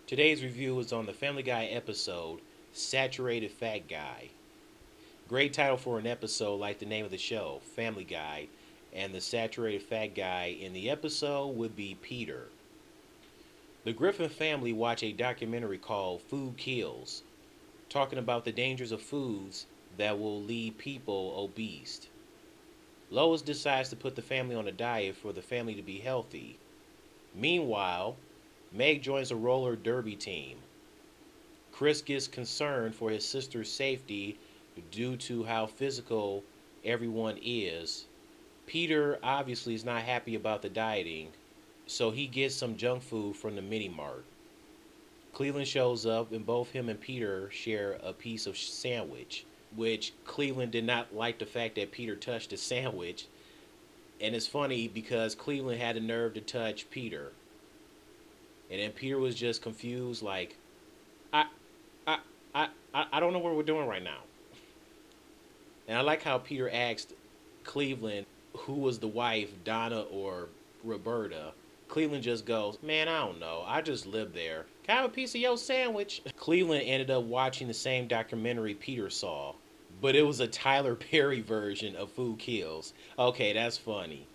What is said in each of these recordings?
Today's review is on the Family Guy episode, Saturated Fat Guy. Great title for an episode like the name of the show, Family Guy, and the saturated fat guy in the episode would be Peter. The Griffin family watch a documentary called Food Kills, talking about the dangers of foods that will leave people obese. Lois decides to put the family on a diet for the family to be healthy. Meanwhile, Meg joins a roller derby team. Chris gets concerned for his sister's safety due to how physical everyone is. Peter obviously is not happy about the dieting, so he gets some junk food from the mini mart. Cleveland shows up and both him and Peter share a piece of sandwich, which Cleveland did not like the fact that Peter touched the sandwich. And it's funny because Cleveland had the nerve to touch Peter. And then Peter was just confused, like, I, I, I don't know what we're doing right now. And I like how Peter asked Cleveland who was the wife, Donna or Roberta. Cleveland just goes, man, I don't know. I just live there. Can I have a piece of your sandwich? Cleveland ended up watching the same documentary Peter saw, but it was a Tyler Perry version of Food Kills. Okay, that's funny.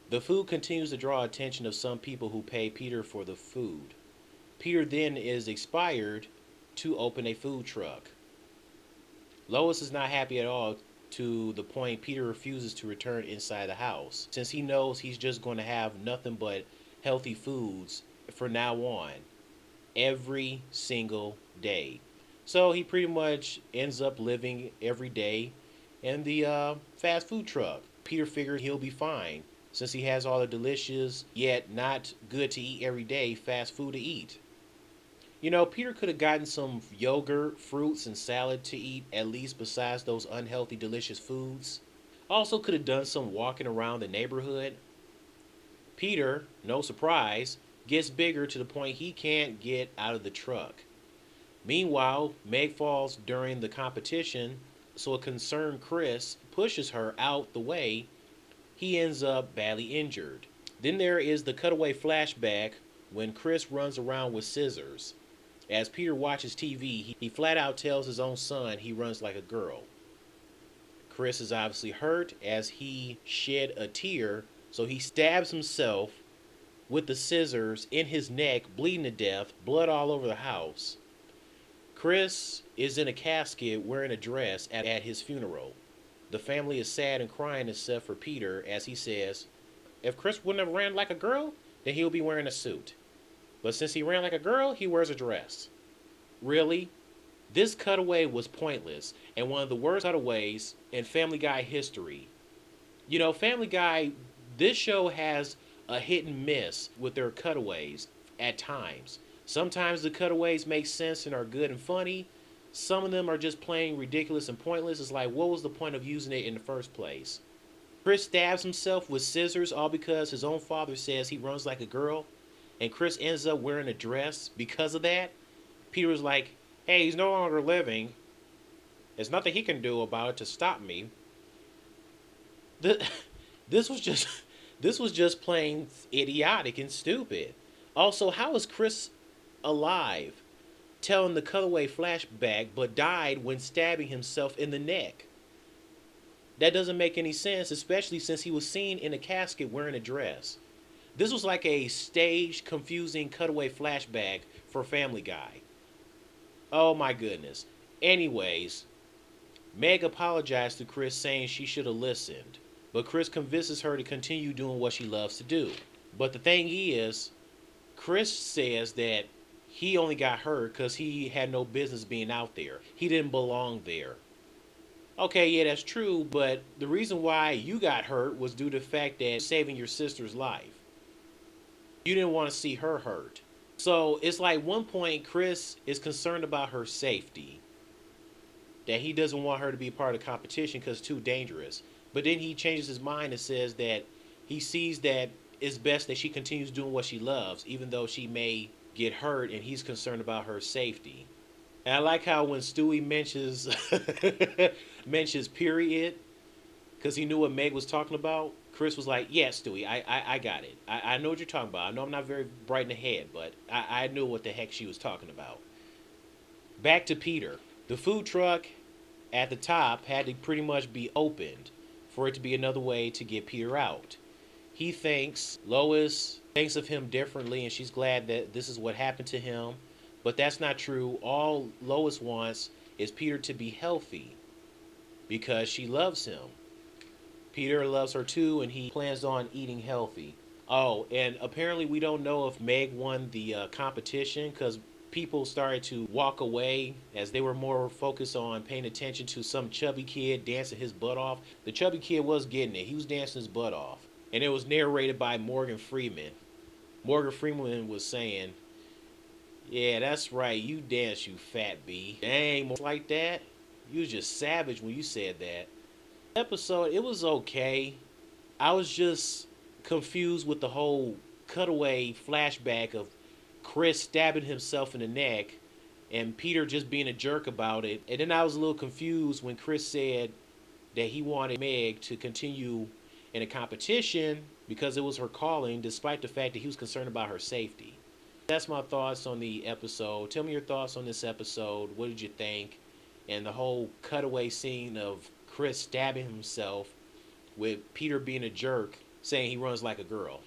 The food continues to draw attention of some people who pay Peter for the food. Peter then is inspired to open a food truck. Lois is not happy at all, to the point Peter refuses to return inside the house, since he knows he's just going to have nothing but healthy foods from now on, every single day. So he pretty much ends up living every day in the fast food truck. Peter figured he'll be fine, since he has all the delicious, yet not good to eat every day, fast food to eat. You know, Peter could have gotten some yogurt, fruits, and salad to eat at least besides those unhealthy, delicious foods. Also could have done some walking around the neighborhood. Peter, no surprise, gets bigger to the point he can't get out of the truck. Meanwhile, Meg falls during the competition, so a concerned Chris pushes her out the way. He ends up badly injured. Then there is the cutaway flashback when Chris runs around with scissors. As Peter watches TV, he flat out tells his own son he runs like a girl. Chris is obviously hurt as he shed a tear, so he stabs himself with the scissors in his neck, bleeding to death, blood all over the house. Chris is in a casket wearing a dress at his funeral. The family is sad and crying except for Peter as he says, if Chris wouldn't have ran like a girl, then he'll be wearing a suit. But since he ran like a girl, he wears a dress. Really? This cutaway was pointless and one of the worst cutaways in Family Guy history. You know, Family Guy, this show has a hit and miss with their cutaways at times. Sometimes the cutaways make sense and are good and funny. Some of them are just plain ridiculous and pointless. It's like, what was the point of using it in the first place? Chris stabs himself with scissors all because his own father says he runs like a girl, and Chris ends up wearing a dress because of that. Peter was like, hey, he's no longer living. There's nothing he can do about it to stop me. This was just this was just plain idiotic and stupid. Also, how is Chris alive, telling the cutaway flashback, but died when stabbing himself in the neck? That doesn't make any sense, especially since he was seen in a casket wearing a dress. This was like a staged, confusing cutaway flashback for Family Guy. Oh my goodness. Anyways, Meg apologized to Chris saying she should have listened, but Chris convinces her to continue doing what she loves to do. But the thing is, Chris says that he only got hurt because he had no business being out there. He didn't belong there. Okay, yeah, that's true, but the reason why you got hurt was due to the fact that saving your sister's life. You didn't want to see her hurt. So it's like one point Chris is concerned about her safety, that he doesn't want her to be part of the competition because it's too dangerous. But then he changes his mind and says that he sees that it's best that she continues doing what she loves, even though she may get hurt, and he's concerned about her safety. And I like how when Stewie mentions mentions period, because he knew what Meg was talking about, Chris was like, yeah, Stewie, I got it. I know what you're talking about. I know I'm not very bright in the head, but I knew what the heck she was talking about. Back to Peter. The food truck at the top had to pretty much be opened for it to be another way to get Peter out. He thinks Lois thinks of him differently and she's glad that this is what happened to him. But that's not true. All Lois wants is Peter to be healthy because she loves him. Peter loves her too and he plans on eating healthy. Oh, and apparently we don't know if Meg won the competition because people started to walk away as they were more focused on paying attention to some chubby kid dancing his butt off. The chubby kid was getting it. He was dancing his butt off. And it was narrated by Morgan Freeman. Morgan Freeman was saying, yeah, that's right. You dance, you fat bee. Dang, like that. You was just savage when you said that. Episode, it was okay. I was just confused with the whole cutaway flashback of Chris stabbing himself in the neck and Peter just being a jerk about it. And then I was a little confused when Chris said that he wanted Meg to continue in a competition because it was her calling, despite the fact that he was concerned about her safety. That's my thoughts on the episode. Tell me your thoughts on this episode. What did you think? And the whole cutaway scene of Chris stabbing himself with Peter being a jerk, saying he runs like a girl.